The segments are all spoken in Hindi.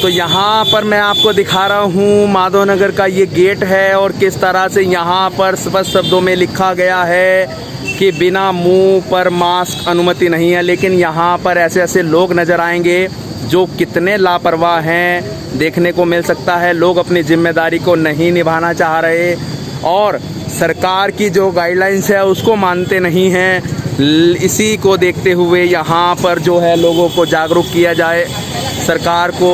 तो यहाँ पर मैं आपको दिखा रहा हूँ माधवनगर का ये गेट है और किस तरह से यहाँ पर स्पष्ट शब्दों में लिखा गया है कि बिना मुंह पर मास्क अनुमति नहीं है। लेकिन यहाँ पर ऐसे ऐसे लोग नज़र आएंगे जो कितने लापरवाह हैं देखने को मिल सकता है। लोग अपनी जिम्मेदारी को नहीं निभाना चाह रहे और सरकार की जो गाइडलाइंस है उसको मानते नहीं हैं। इसी को देखते हुए यहाँ पर जो है लोगों को जागरूक किया जाए। सरकार को,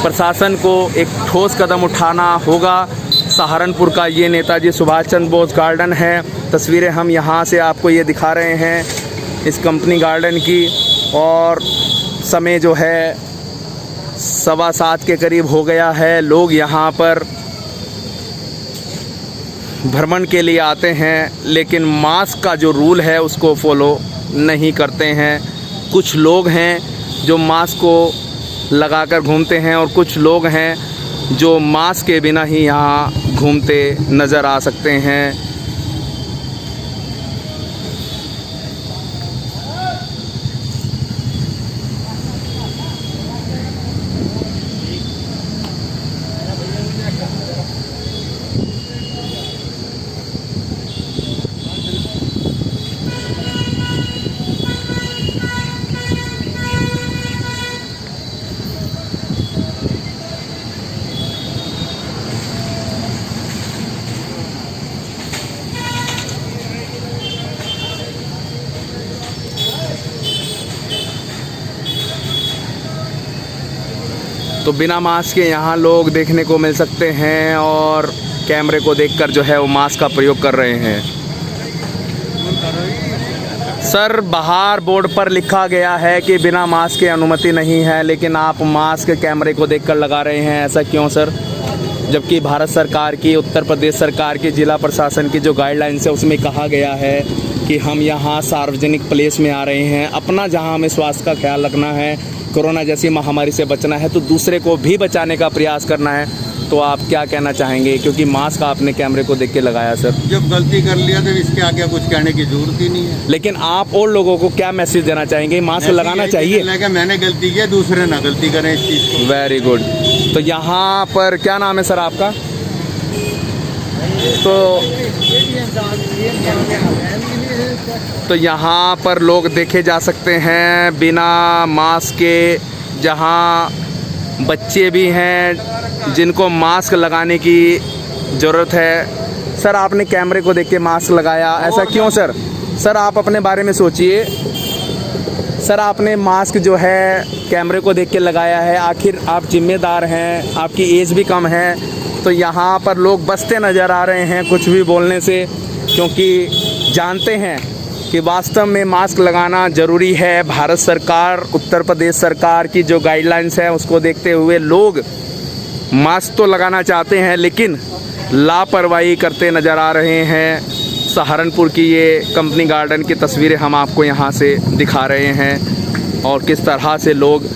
प्रशासन को एक ठोस कदम उठाना होगा। सहारनपुर का ये नेताजी सुभाष चंद्र बोस गार्डन है। तस्वीरें हम यहाँ से आपको ये दिखा रहे हैं इस कंपनी गार्डन की, और समय जो है 7:15 के करीब हो गया है। लोग यहाँ पर भ्रमण के लिए आते हैं लेकिन मास्क का जो रूल है उसको फॉलो नहीं करते हैं। कुछ लोग हैं जो मास्क को लगाकर घूमते हैं और कुछ लोग हैं जो मास्क के बिना ही यहाँ घूमते नज़र आ सकते हैं। तो बिना मास्क के यहाँ लोग देखने को मिल सकते हैं और कैमरे को देखकर जो है वो मास्क का प्रयोग कर रहे हैं। सर, बाहर बोर्ड पर लिखा गया है कि बिना मास्क के अनुमति नहीं है, लेकिन आप मास्क कैमरे को देखकर लगा रहे हैं, ऐसा क्यों सर? जबकि भारत सरकार की, उत्तर प्रदेश सरकार की, जिला प्रशासन की जो गाइडलाइंस है उसमें कहा गया है कि हम यहाँ सार्वजनिक प्लेस में आ रहे हैं, अपना जहाँ हमें स्वास्थ्य का ख्याल रखना है, कोरोना जैसी महामारी से बचना है तो दूसरे को भी बचाने का प्रयास करना है। तो आप क्या कहना चाहेंगे, क्योंकि मास्क आपने कैमरे को देख के लगाया सर? जब गलती कर लिया तो इसके आगे कुछ कहने की जरूरत ही नहीं है। लेकिन आप और लोगों को क्या मैसेज देना चाहेंगे? मास्क लगाना चाहिए? मैंने गलती की, दूसरे ना गलती करें इस चीज़ को। Very good. तो यहाँ पर क्या नाम है सर आपका? तो यहाँ पर लोग देखे जा सकते हैं बिना मास्क के, जहाँ बच्चे भी हैं जिनको मास्क लगाने की ज़रूरत है। सर, आपने कैमरे को देख के मास्क लगाया, ऐसा क्यों सर? सर, आप अपने बारे में सोचिए। सर, आपने मास्क जो है कैमरे को देख के लगाया है, आखिर आप जिम्मेदार हैं, आपकी एज भी कम है। तो यहाँ पर लोग बसते नज़र आ रहे हैं कुछ भी बोलने से, क्योंकि जानते हैं कि वास्तव में मास्क लगाना ज़रूरी है। भारत सरकार, उत्तर प्रदेश सरकार की जो गाइडलाइंस है उसको देखते हुए लोग मास्क तो लगाना चाहते हैं लेकिन लापरवाही करते नज़र आ रहे हैं। सहारनपुर की ये कंपनी गार्डन की तस्वीरें हम आपको यहाँ से दिखा रहे हैं और किस तरह से लोग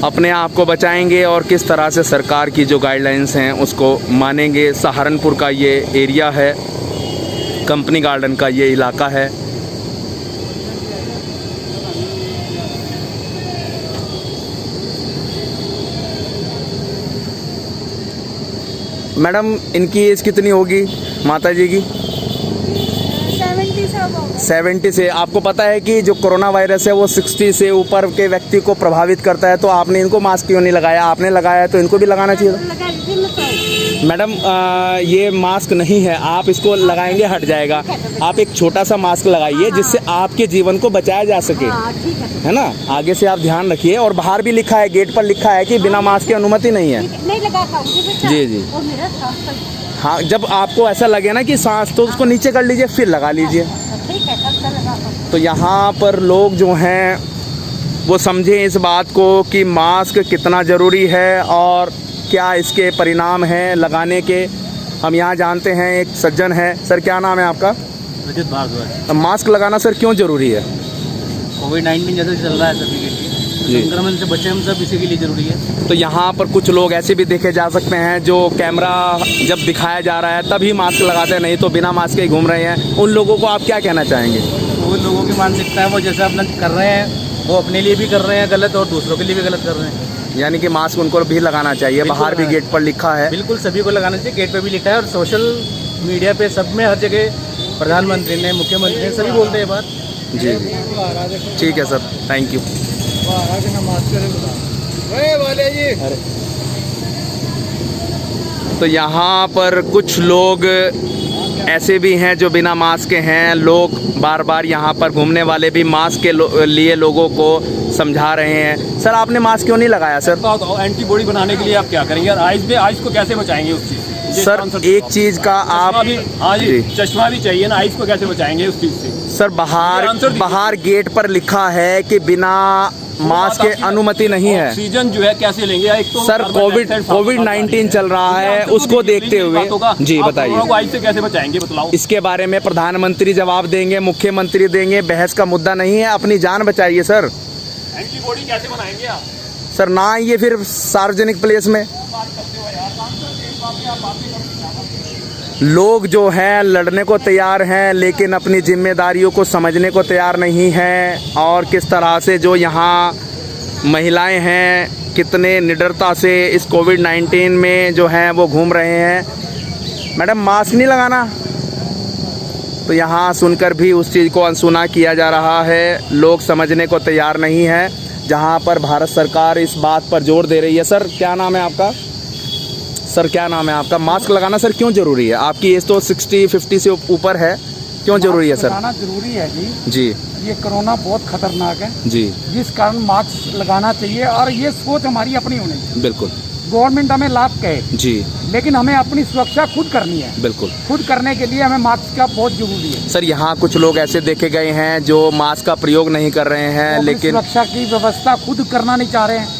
अपने आप को बचाएंगे और किस तरह से सरकार की जो गाइडलाइंस हैं उसको मानेंगे। सहारनपुर का ये एरिया है, कंपनी गार्डन का ये इलाका है। मैडम, इनकी एज कितनी होगी माता जी की? 70 से। आपको पता है कि जो कोरोना वायरस है वो 60 से ऊपर के व्यक्ति को प्रभावित करता है, तो आपने इनको मास्क क्यों नहीं लगाया? आपने लगाया है तो इनको भी लगाना चाहिए। मैडम, ये मास्क नहीं है, आप इसको लगाएंगे हट जाएगा। आप एक छोटा सा मास्क लगाइए जिससे आपके जीवन को बचाया जा सके, है ना? आगे से आप ध्यान रखिए। और बाहर भी लिखा है, गेट पर लिखा है कि बिना मास्क की अनुमति नहीं है। जी जी हाँ, जब आपको ऐसा लगे ना कि सांस, तो उसको नीचे कर लीजिए फिर लगा लीजिए। तो यहाँ पर लोग जो हैं वो समझें इस बात को कि मास्क कितना ज़रूरी है और क्या इसके परिणाम हैं लगाने के। हम यहाँ जानते हैं, एक सज्जन है। सर, क्या नाम है आपका? रजत भारद्वाज। मास्क लगाना सर क्यों ज़रूरी है? कोविड-19 जैसे चल रहा है सभी के लिए, संक्रमण से बचे हम सब, इसी के लिए ज़रूरी है। तो यहाँ पर कुछ लोग ऐसे भी देखे जा सकते हैं जो कैमरा जब दिखाया जा रहा है तभी मास्क लगाते हैं, नहीं तो बिना मास्क के घूम रहे हैं। उन लोगों को आप क्या कहना चाहेंगे? वो लोगों की मानसिकता है, वो जैसे अपना कर रहे हैं वो अपने लिए भी कर रहे हैं गलत और दूसरों के लिए भी गलत कर रहे हैं। यानी कि मास्क उनको भी लगाना चाहिए, बाहर भी गेट पर लिखा है। बिल्कुल सभी को लगाना चाहिए, गेट पे भी लिखा है और सोशल मीडिया पे सब में हर जगह प्रधानमंत्री ने, मुख्यमंत्री ने, सभी बोलते हैं बात। जी ठीक है सर, थैंक यू। तो यहाँ पर कुछ लोग ऐसे भी हैं जो बिना मास्क के हैं। लोग बार बार यहाँ पर घूमने वाले भी मास्क के लिए लोगों को समझा रहे हैं। सर आपने मास्क क्यों नहीं लगाया सर? तो एंटीबॉडी बनाने के लिए आप क्या करेंगे यार? आइस को कैसे बचाएंगे उस चीज से? सर एक चीज़ का आप चश्मा भी चाहिए ना, आइस को कैसे बचाएंगे उस चीज से? सर बाहर गेट पर लिखा है कि बिना मास्क के अनुमति नहीं है। ऑक्सीजन जो है कैसे लेंगे? एक तो सर कोविड-19 चल रहा है, उसको देखते हुए जी बताइए आइस से कैसे बचाएंगे बतलाओ। इसके बारे में प्रधानमंत्री जवाब देंगे, मुख्यमंत्री देंगे, बहस का मुद्दा नहीं है। अपनी जान बचाइए सर। एंटीबॉडी कैसे बनाएंगे आप? सर ना आइए फिर सार्वजनिक प्लेस में। लोग जो हैं लड़ने को तैयार हैं, लेकिन अपनी जिम्मेदारियों को समझने को तैयार नहीं हैं। और किस तरह से जो यहाँ महिलाएं हैं कितने निडरता से इस कोविड-19 में जो हैं वो घूम रहे हैं। मैडम मास्क नहीं लगाना, तो यहाँ सुनकर भी उस चीज़ को अनसुना किया जा रहा है। लोग समझने को तैयार नहीं हैं, जहाँ पर भारत सरकार इस बात पर जोर दे रही है। सर क्या नाम है आपका? सर क्या नाम है आपका? मास्क लगाना सर क्यों ज़रूरी है? आपकी एज तो 60-50 से ऊपर है, क्यों ज़रूरी है सर? लगाना ज़रूरी है जी। जी ये कोरोना बहुत खतरनाक है जी, जिस कारण मास्क लगाना चाहिए। और ये सोच हमारी अपनी होनी चाहिए। बिल्कुल। गवर्नमेंट हमें लाभ कहे जी, लेकिन हमें अपनी सुरक्षा खुद करनी है। बिल्कुल। खुद करने के लिए हमें मास्क का बहुत जरूरी है। सर यहाँ कुछ लोग ऐसे देखे गए हैं जो मास्क का प्रयोग नहीं कर रहे हैं, वो अपनी लेकिन सुरक्षा की व्यवस्था खुद करना नहीं चाह रहे हैं।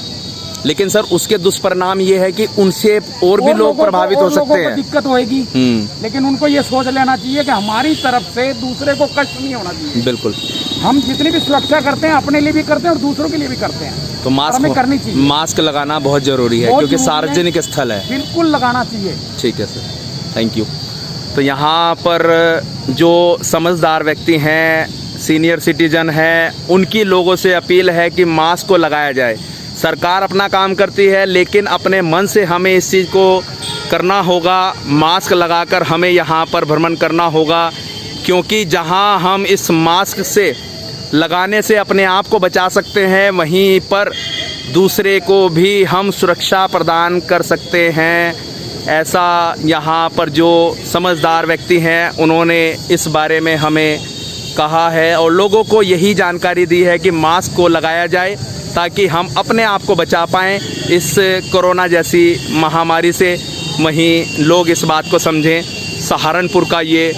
लेकिन सर उसके दुष्परिणाम ये है कि उनसे और भी लोग प्रभावित हो सकते हैं। दिक्कत होगी, लेकिन उनको ये सोच लेना चाहिए कि हमारी तरफ से दूसरे को कष्ट नहीं होना चाहिए। बिल्कुल। हम जितनी भी सुरक्षा करते हैं अपने लिए भी करते हैं और दूसरों के लिए भी करते हैं, तो मास्क करनी चाहिए। मास्क लगाना बहुत जरूरी है, क्योंकि सार्वजनिक स्थल है। बिल्कुल लगाना चाहिए। ठीक है सर, थैंक यू। तो यहाँ पर जो समझदार व्यक्ति हैं, सीनियर सिटीजन हैं, उनकी लोगों से अपील है कि मास्क को लगाया जाए। सरकार अपना काम करती है, लेकिन अपने मन से हमें इस चीज़ को करना होगा। मास्क लगाकर हमें यहाँ पर भ्रमण करना होगा, क्योंकि जहाँ हम इस मास्क से लगाने से अपने आप को बचा सकते हैं, वहीं पर दूसरे को भी हम सुरक्षा प्रदान कर सकते हैं। ऐसा यहाँ पर जो समझदार व्यक्ति हैं उन्होंने इस बारे में हमें कहा है और लोगों को यही जानकारी दी है कि मास्क को लगाया जाए, ताकि हम अपने आप को बचा पाएँ इस कोरोना जैसी महामारी से। वहीं लोग इस बात को समझें। सहारनपुर का ये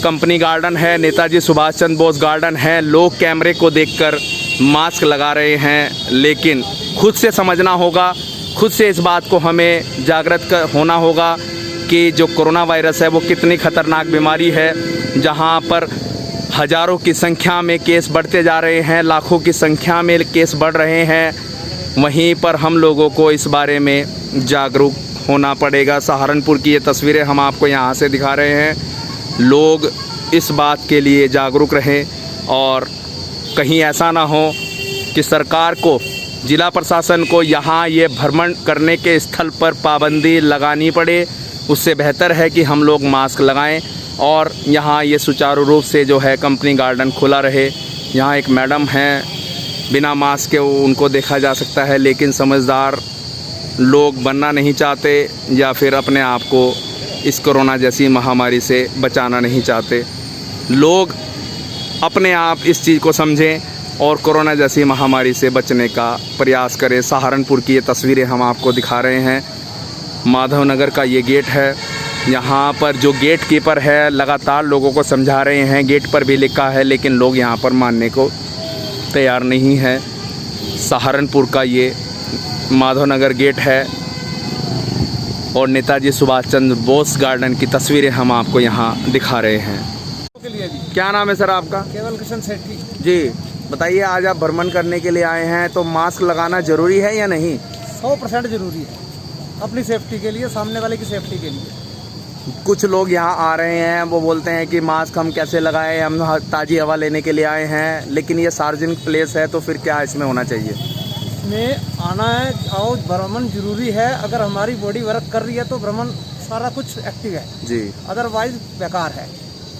कंपनी गार्डन है, नेताजी सुभाष चंद्र बोस गार्डन है। लोग कैमरे को देखकर मास्क लगा रहे हैं, लेकिन खुद से समझना होगा, खुद से इस बात को हमें जागृत होना होगा कि जो कोरोना वायरस है वो कितनी खतरनाक बीमारी है, जहां पर हज़ारों की संख्या में केस बढ़ते जा रहे हैं, लाखों की संख्या में केस बढ़ रहे हैं। वहीं पर हम लोगों को इस बारे में जागरूक होना पड़ेगा। सहारनपुर की ये तस्वीरें हम आपको यहाँ से दिखा रहे हैं। लोग इस बात के लिए जागरूक रहें और कहीं ऐसा ना हो कि सरकार को, जिला प्रशासन को यहाँ ये भ्रमण करने के स्थल पर पाबंदी लगानी पड़े। उससे बेहतर है कि हम लोग मास्क लगाएं और यहाँ ये सुचारू रूप से जो है कंपनी गार्डन खुला रहे। यहाँ एक मैडम हैं, बिना मास्क के उनको देखा जा सकता है, लेकिन समझदार लोग बनना नहीं चाहते या फिर अपने आप को इस कोरोना जैसी महामारी से बचाना नहीं चाहते। लोग अपने आप इस चीज़ को समझें और कोरोना जैसी महामारी से बचने का प्रयास करें। सहारनपुर की ये तस्वीरें हम आपको दिखा रहे हैं। माधव नगर का ये गेट है। यहाँ पर जो गेट कीपर है लगातार लोगों को समझा रहे हैं, गेट पर भी लिखा है, लेकिन लोग यहाँ पर मानने को तैयार नहीं है। सहारनपुर का ये माधव नगर गेट है और नेताजी सुभाष चंद्र बोस गार्डन की तस्वीरें हम आपको यहाँ दिखा रहे हैं। क्या नाम है सर आपका? केवल किशन सेठी जी, बताइए आज आप भ्रमण करने के लिए आए हैं, तो मास्क लगाना ज़रूरी है या नहीं? 100% जरूरी है, अपनी सेफ्टी के लिए, सामने वाले की सेफ्टी के लिए। कुछ लोग यहाँ आ रहे हैं, वो बोलते हैं कि मास्क हम कैसे लगाएं, हम ताज़ी हवा लेने के लिए आए हैं, लेकिन ये सार्वजनिक प्लेस है तो फिर क्या इसमें होना चाहिए? में आना है, आओ, भ्रमण जरूरी है। अगर हमारी बॉडी वर्क कर रही है तो भ्रमण सारा कुछ एक्टिव है जी, अदरवाइज बेकार है।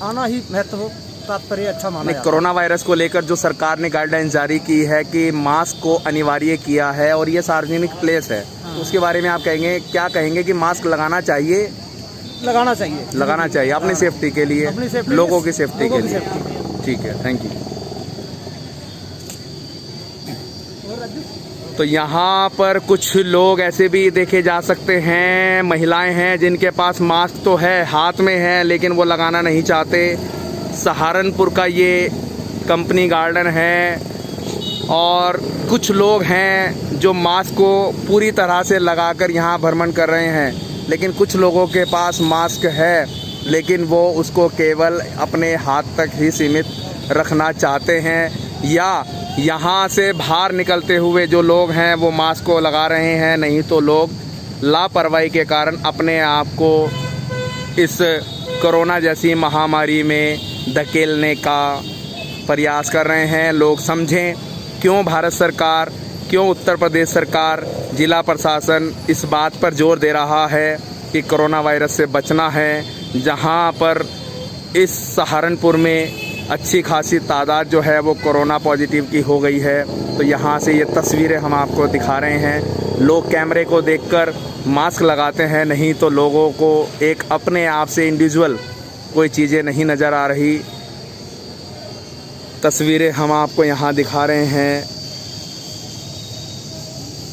आना ही महत्व तात्पर्य अच्छा माना नहीं, जाता है। कोरोना वायरस को लेकर जो सरकार ने गाइडलाइन जारी की है कि मास्क को अनिवार्य किया है और ये सार्वजनिक प्लेस है, तो उसके बारे में आप कहेंगे, क्या कहेंगे कि मास्क लगाना चाहिए? लगाना चाहिए, लगाना चाहिए अपनी सेफ्टी के लिए, अपनी सेफ्टी, लोगों की सेफ्टी लोगों के की लिए। सेफ्टी। ठीक है, थैंक यू। तो यहाँ पर कुछ लोग ऐसे भी देखे जा सकते हैं, महिलाएं हैं जिनके पास मास्क तो है, हाथ में है, लेकिन वो लगाना नहीं चाहते। सहारनपुर का ये कंपनी गार्डन है और कुछ लोग हैं जो मास्क को पूरी तरह से लगाकर यहाँ भ्रमण कर रहे हैं, लेकिन कुछ लोगों के पास मास्क है लेकिन वो उसको केवल अपने हाथ तक ही सीमित रखना चाहते हैं, या यहाँ से बाहर निकलते हुए जो लोग हैं वो मास्क को लगा रहे हैं, नहीं तो लोग लापरवाही के कारण अपने आप को इस कोरोना जैसी महामारी में धकेलने का प्रयास कर रहे हैं। लोग समझें क्यों भारत सरकार, क्यों उत्तर प्रदेश सरकार, जिला प्रशासन इस बात पर जोर दे रहा है कि कोरोना वायरस से बचना है, जहां पर इस सहारनपुर में अच्छी खासी तादाद जो है वो कोरोना पॉजिटिव की हो गई है। तो यहाँ से ये तस्वीरें हम आपको दिखा रहे हैं। लोग कैमरे को देखकर मास्क लगाते हैं, नहीं तो लोगों को एक अपने आप से इंडिविजुअल कोई चीज़ें नहीं नज़र आ रही। तस्वीरें हम आपको यहाँ दिखा रहे हैं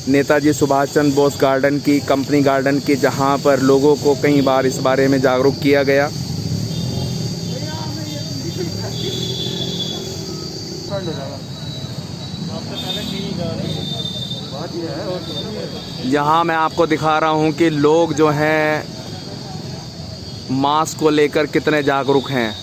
नेताजी सुभाष चंद्र बोस गार्डन की, कंपनी गार्डन की, जहाँ पर लोगों को कई बार इस बारे में जागरूक किया गया। यहाँ मैं आपको दिखा रहा हूँ कि लोग जो हैं मास्क को लेकर कितने जागरूक हैं।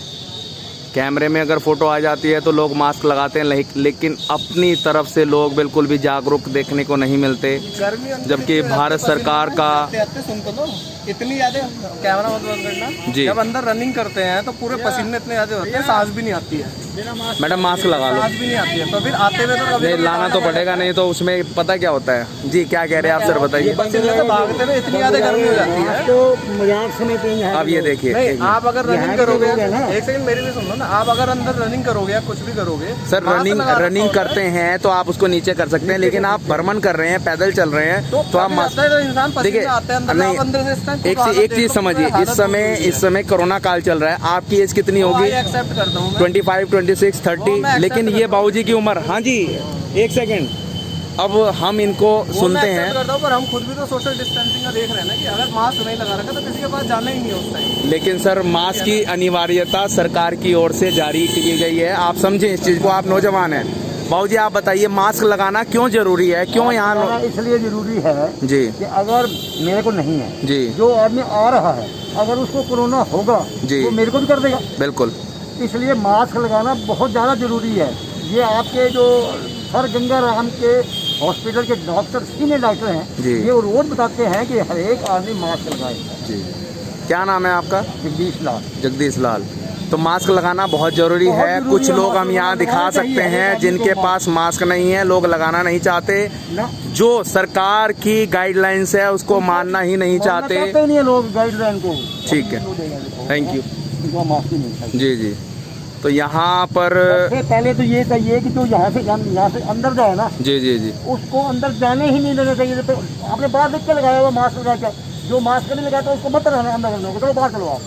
कैमरे में अगर फ़ोटो आ जाती है तो लोग मास्क लगाते हैं, लेकिन अपनी तरफ से लोग बिल्कुल भी जागरूक देखने को नहीं मिलते, जबकि भारत सरकार का इतनी ज्यादा कैमरा मत बंद करना जी। जब अंदर रनिंग करते हैं तो पूरे पसीने इतने ज्यादा होते हैं, सांस भी नहीं आती है। मैडम मास्क लगा लो। सांस भी नहीं आती है, तो फिर आते हुए तो कभी नहीं, लाना तो पड़ेगा, नहीं तो उसमें पता क्या होता है जी। क्या कह रहे हैं आप सर, बताइए। पसीने से भागते हुए इतनी ज्यादा गर्मी हो जाती है। तो मजाक समझते हैं अब ये देखिए, नहीं, आप अगर रनिंग करोगे, एक सेकंड मेरी भी सुन लो ना, आप अगर अंदर रनिंग करोगे या कुछ भी करोगे, सर रनिंग करते हैं तो आप उसको नीचे कर सकते हैं, लेकिन आप भ्रमण कर रहे हैं, पैदल चल रहे हैं तो आप देखिए, नहीं, एक चीज समझिए, इस समय कोरोना काल चल रहा है। आपकी एज कितनी होगी? एक्सेप्ट करता हूँ 25, 26, 30, लेकिन ये बाबूजी की उम्र, हाँ जी एक सेकंड, अब हम इनको सुनते हैं, पर हम खुद भी तो सोशल डिस्टेंसिंग का देख रहे हैं ना, कि अगर मास्क नहीं लगा रखा तो किसी के पास जाना ही नहीं है उस टाइम। लेकिन सर मास्क की अनिवार्यता सरकार की ओर से जारी की गई है, आप समझें इस चीज को। आप नौजवान हैं, बाबूजी आप बताइए मास्क लगाना क्यों जरूरी है, क्यों यहाँ? इसलिए जरूरी है जी कि अगर मेरे को नहीं है जी, जो आदमी आ रहा है, अगर उसको कोरोना होगा जी, तो मेरे को भी कर देगा। बिल्कुल, इसलिए मास्क लगाना बहुत ज़्यादा जरूरी है। ये आपके जो सर गंगाराम के हॉस्पिटल के डॉक्टर, सीनियर डॉक्टर हैं, जी, ये रोज बताते हैं कि हर एक आदमी मास्क लगाए। जी। क्या नाम है आपका? जगदीश लाल। जगदीश लाल। तो मास्क लगाना बहुत ज़रूरी है। कुछ लोग हम यहाँ दिखा सकते हैं जिनके पास मास्क नहीं है, लोग लगाना नहीं चाहते, जो सरकार की गाइडलाइंस है उसको मानना ही नहीं चाहते। नहीं है लोग गाइडलाइन को। ठीक है, थैंक यू जी जी। तो यहाँ पर पहले तो ये चाहिए कि जो यहाँ से अंदर जाए ना, जी जी जी, उसको अंदर जाने ही नहीं देना चाहिए। तो आपने बाहर देख के लगाया हुआ मास्क लगा के, जो मास्क नहीं लगाता उसको मत रहना अंदर, चलो बाहर चलो आप।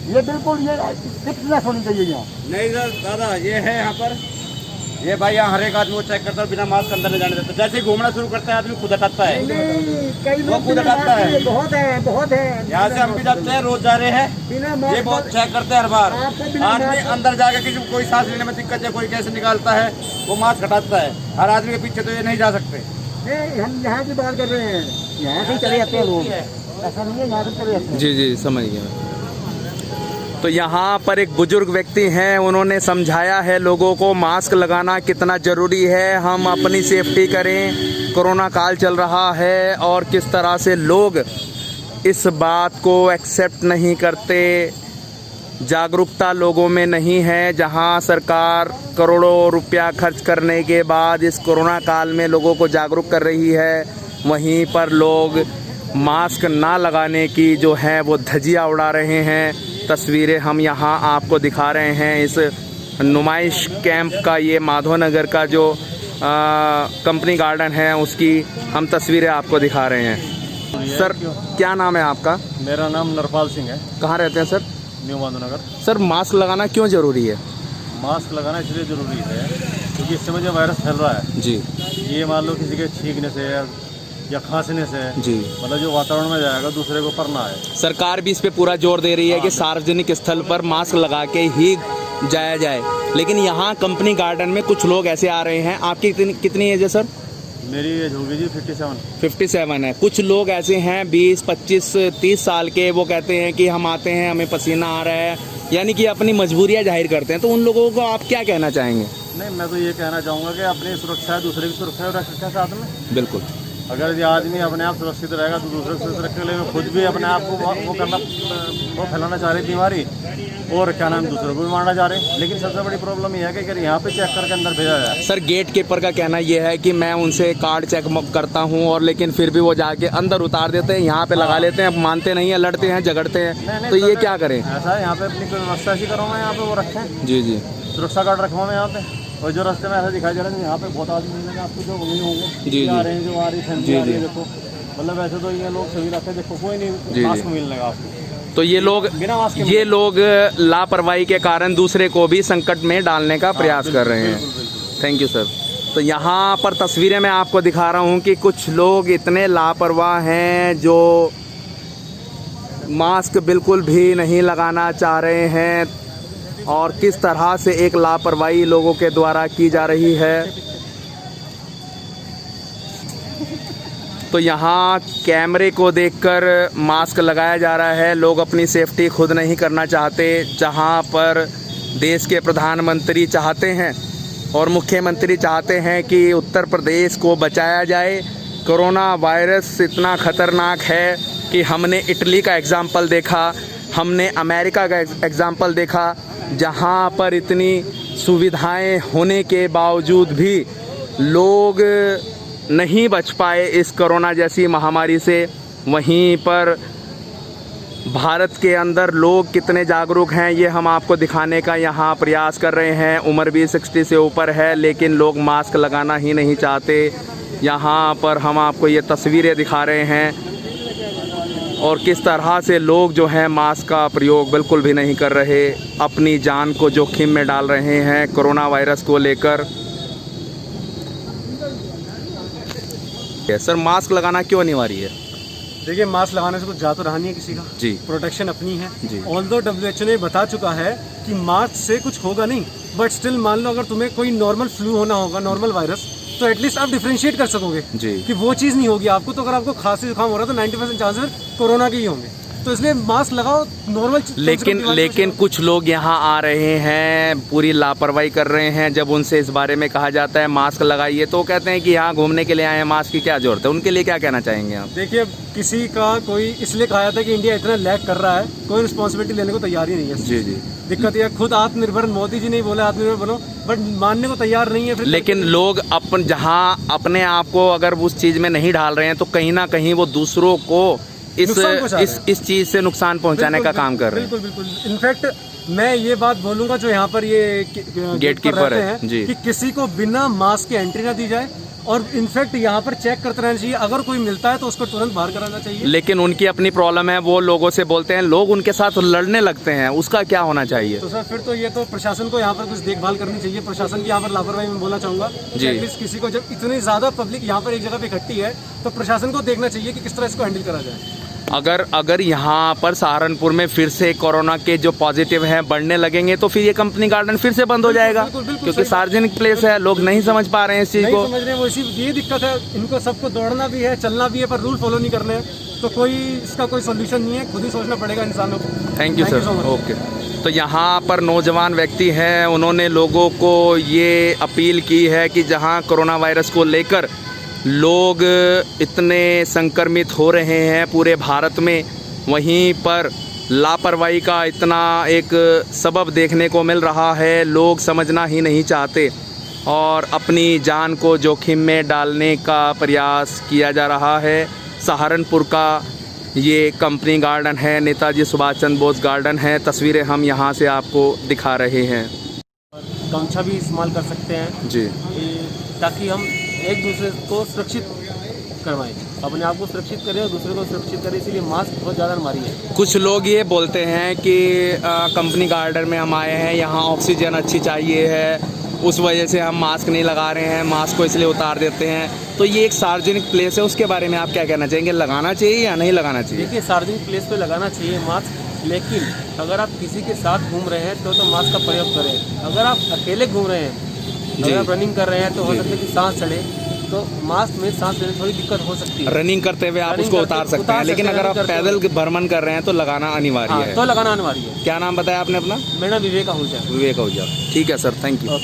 ये बिल्कुल ये फिक्सनेस होनी चाहिए यहाँ। नहीं सर दादा, ये है यहाँ पर, ये भाई यहाँ हर एक आदमी को चेक करता है, बिना मास्क अंदर नहीं जाने देता। जैसे ही घूमना शुरू करता है आदमी खुद हटाता है, वो खुद हटाता है। बहुत है। यहाँ से हम भी जाते हैं, रोज जा रहे हैं, ये बहुत चेक करते हैं हर बार। आदमी अंदर जाके किसी को कोई सांस लेने में दिक्कत है, कोई कैसे निकालता है, वो मास्क हटाता है। हर आदमी के पीछे तो ये नहीं जा सकते। हम यहाँ की बात कर रहे हैं, यहाँ से चले जाते हैं लोग, ऐसा नहीं है, यहाँ से चले जाते हैं। जी जी, समझ गया। तो यहाँ पर एक बुजुर्ग व्यक्ति हैं, उन्होंने समझाया है लोगों को मास्क लगाना कितना ज़रूरी है, हम अपनी सेफ्टी करें, कोरोना काल चल रहा है और किस तरह से लोग इस बात को एक्सेप्ट नहीं करते, जागरूकता लोगों में नहीं है। जहां सरकार करोड़ों रुपया खर्च करने के बाद इस कोरोना काल में लोगों को जागरूक कर रही है, वहीं पर लोग मास्क ना लगाने की जो है वो धज्जियां उड़ा रहे हैं। तस्वीरें हम यहां आपको दिखा रहे हैं इस नुमाइश कैंप का, ये माधवनगर का जो कंपनी गार्डन है उसकी हम तस्वीरें आपको दिखा रहे हैं। सर क्या नाम है आपका? मेरा नाम नरपाल सिंह है। कहाँ रहते हैं sir? New Madhavnagar. Sir mask लगाना क्यों ज़रूरी है? मास्क लगाना इसलिए ज़रूरी है क्योंकि इस समय जो वायरस फैल रहा है जी ये मान लो किसी के छींकने से या खांसने से जी, मतलब जो वातावरण में जाएगा दूसरे को पड़ना है। सरकार भी इस पे पूरा जोर दे रही है कि सार्वजनिक स्थल पर मास्क लगा के ही जाया जाए, लेकिन यहाँ कंपनी गार्डन में कुछ लोग ऐसे आ रहे हैं। आपकी कितनी एज है सर? मेरी एज होगी जी 57 है। कुछ लोग ऐसे हैं 20, 25, 30 साल के, वो कहते हैं कि हम आते हैं हमें पसीना आ रहा है, यानी कि अपनी मजबूरियां जाहिर करते हैं। तो उन लोगों को आप क्या कहना चाहेंगे? नहीं, मैं तो ये कहना चाहूँगा कि अपनी सुरक्षा है, दूसरे की सुरक्षा रखें साथ में। बिल्कुल। अगर ये आदमी अपने आप सुरक्षित रहेगा तो दूसरे को सुरक्षित रखने के लिए खुद भी अपने आप को वो फैलाना चाह रही बीमारी, और क्या नाम दूसरों को भी मारना चाह रहे हैं। लेकिन सबसे बड़ी प्रॉब्लम ये है कि अगर यहाँ पे चेक करके अंदर भेजा जाए। सर गेट कीपर का कहना ये है कि मैं उनसे कार्ड चेक करता हूँ और लेकिन फिर भी वो जाके अंदर उतार देते हैं, यहाँ पे लगा लेते हैं, मानते नहीं है, लड़ते हैं, झगड़ते हैं। तो ये क्या करें? ऐसा है यहाँ पे अपनी कोई व्यवस्था ऐसी करो मैं यहाँ पे वो रखें। जी जी, सुरक्षा गार्ड रखवा मैं यहाँ पे। और जो रास्ते में ऐसा दिखाई दे रहा है यहाँ पे बहुत आदमी मिलेंगे आपको जो वही होंगे जी आ रहे हैं, जो आ रही फैमिली आ रही है। जी। देखो मतलब ऐसे तो ये लोग सही रहते हैं, देखो कोई नहीं मास्क मिलने का आपको। तो ये लोग लापरवाही के कारण दूसरे को भी संकट में डालने का प्रयास कर रहे हैं। Thank you sir. तो यहाँ पर तस्वीरें मैं आपको दिखा रहा हूँ कि कुछ लोग इतने लापरवाह हैं जो मास्क बिल्कुल भी नहीं लगाना चाह रहे हैं, और किस तरह से एक लापरवाही लोगों के द्वारा की जा रही है। तो यहाँ कैमरे को देखकर मास्क लगाया जा रहा है। लोग अपनी सेफ्टी खुद नहीं करना चाहते, जहाँ पर देश के प्रधानमंत्री चाहते हैं और मुख्यमंत्री चाहते हैं कि उत्तर प्रदेश को बचाया जाए। कोरोना वायरस इतना ख़तरनाक है कि हमने इटली का एग्ज़ाम्पल देखा, हमने अमेरिका का एग्ज़ाम्पल देखा, जहाँ पर इतनी सुविधाएं होने के बावजूद भी लोग नहीं बच पाए इस कोरोना जैसी महामारी से। वहीं पर भारत के अंदर लोग कितने जागरूक हैं ये हम आपको दिखाने का यहाँ प्रयास कर रहे हैं। उम्र भी 60 से ऊपर है, लेकिन लोग मास्क लगाना ही नहीं चाहते। यहाँ पर हम आपको ये तस्वीरें दिखा रहे हैं और किस तरह से लोग जो हैं मास्क का प्रयोग बिल्कुल भी नहीं कर रहे, अपनी जान को जोखिम में डाल रहे हैं कोरोना वायरस को लेकर। सर मास्क लगाना क्यों अनिवार्य है? देखिए, मास्क लगाने से कुछ जा तो रहा नहीं है किसी का जी, प्रोटेक्शन अपनी है जी। ऑल्दो WHO ने बता चुका है कि मास्क से कुछ होगा नहीं, बट स्टिल मान लो अगर तुम्हें कोई नॉर्मल फ्लू होना होगा, नॉर्मल वायरस, तो एटलीस्ट आप डिफरेंशिएट कर सकोगे जी कि वो चीज़ नहीं होगी आपको। तो अगर आपको खांसी जुकाम हो रहा है तो 90% चांसेस कोरोना के ही होंगे। तो इसलिए मास्क लगाओ नॉर्मल। लेकिन कुछ लोग यहाँ आ रहे हैं, पूरी लापरवाही कर रहे हैं। जब उनसे इस बारे में कहा जाता है मास्क लगाइए तो वो कहते हैं कि यहाँ घूमने के लिए आए हैं, मास्क की क्या जरूरत है। उनके लिए क्या कहना चाहेंगे आप? देखिए, किसी का कोई इसलिए कहा था कि इंडिया इतना लैग कर रहा है, कोई रिस्पॉन्सिबिलिटी लेने को तैयार ही नहीं है। जी जी, दिक्कत यह खुद आत्मनिर्भर, मोदी जी नहीं बोले आत्मनिर्भर बनो, बट मानने को तैयार नहीं है। फिर लेकिन लोग जहाँ अपने आप को अगर उस चीज़ में नहीं ढाल रहे हैं तो कहीं ना कहीं वो दूसरों को इस चीज़ से नुकसान पहुंचाने का काम कर रहे हैं। बिल्कुल। इनफैक्ट मैं ये बात बोलूंगा जो यहाँ पर ये गेट कीपर है जी, कि किसी को बिना मास्क के एंट्री ना दी जाए, और इनफैक्ट यहाँ पर चेक करते रहना चाहिए। अगर कोई मिलता है तो उसको तुरंत बाहर कराना चाहिए। लेकिन उनकी अपनी प्रॉब्लम है, वो लोगों से बोलते हैं, लोग उनके साथ लड़ने लगते हैं, उसका क्या होना चाहिए? तो सर फिर तो ये तो प्रशासन को यहाँ पर कुछ देखभाल करनी चाहिए। प्रशासन की यहाँ पर लापरवाही मैं बोलना चाहूंगा जी। एटलीस्ट किसी को, जब इतनी ज्यादा पब्लिक यहाँ पर एक जगह पे इकट्ठी है, तो प्रशासन को देखना चाहिए कि किस तरह इसको हैंडल करा जाए। अगर यहाँ पर सहारनपुर में फिर से कोरोना के जो पॉजिटिव हैं बढ़ने लगेंगे तो फिर ये कंपनी गार्डन फिर से बंद हो जाएगा, क्योंकि सार्वजनिक प्लेस है। लोग नहीं समझ पा रहे हैं इस चीज़ को, समझ रहे हैं। वो इसी ये दिक्कत है, इनको सबको दौड़ना भी है, चलना भी है, पर रूल फॉलो नहीं करने हैं। तो कोई इसका कोई सोल्यूशन नहीं है, खुद ही सोचना पड़ेगा इंसानों को। Thank you sir. ओके। तो यहाँ पर नौजवान व्यक्ति हैं, उन्होंने लोगों को ये अपील की है कि जहाँ कोरोना वायरस को लेकर लोग इतने संक्रमित हो रहे हैं पूरे भारत में, वहीं पर लापरवाही का इतना एक सबब देखने को मिल रहा है। लोग समझना ही नहीं चाहते और अपनी जान को जोखिम में डालने का प्रयास किया जा रहा है। सहारनपुर का ये कंपनी गार्डन है, नेताजी सुभाष चंद्र बोस गार्डन है। तस्वीरें हम यहाँ से आपको दिखा रहे हैं। गमछा भी इस्तेमाल कर सकते हैं जी, ताकि हम एक दूसरे को सुरक्षित करवाएं, अपने आप को सुरक्षित करें और दूसरे को सुरक्षित करें, इसलिए मास्क बहुत ज़्यादा हमारी है। कुछ लोग ये बोलते हैं कि कंपनी गार्डन में हम आए हैं, यहाँ ऑक्सीजन अच्छी चाहिए है, उस वजह से हम मास्क नहीं लगा रहे हैं, मास्क को इसलिए उतार देते हैं। तो ये एक सार्वजनिक प्लेस है, उसके बारे में आप क्या कहना चाहेंगे? लगाना चाहिए या नहीं लगाना चाहिए? देखिए, सार्वजनिक प्लेस पे लगाना चाहिए मास्क, लेकिन अगर आप किसी के साथ घूम रहे हैं तो मास्क का प्रयोग करें। अगर आप अकेले घूम रहे हैं, अगर आप रनिंग कर रहे हैं तो हो सकता है कि सांस चढ़े, तो मास्क में सांस लेने थोड़ी दिक्कत हो सकती है। रनिंग करते हुए आप उसको उतार सकते हैं, लेकिन अगर आप पैदल भ्रमण कर रहे हैं तो लगाना अनिवार्य है। तो लगाना अनिवार्य है। क्या नाम बताया आपने अपना? मेरा विवेक आहूजा। विवेक आहूजा। ठीक है सर, थैंक यू।